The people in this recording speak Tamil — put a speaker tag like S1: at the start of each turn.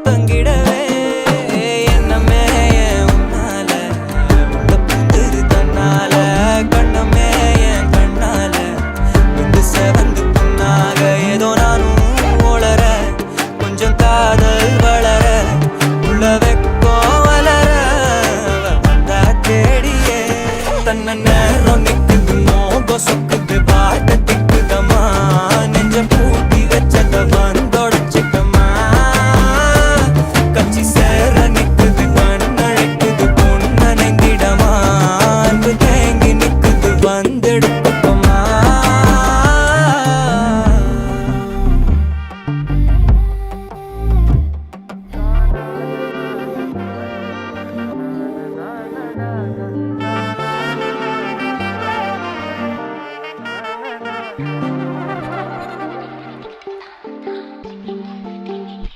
S1: தங்கிடவே என்னமே உன்னால உள்ள புந்தது தன்னால கண்ணமே என் கண்ணால வந்து செவந்து புண்ணாக ஏதோ நானும் ஒளர கொஞ்சம் காதல் வளர உள்ளவே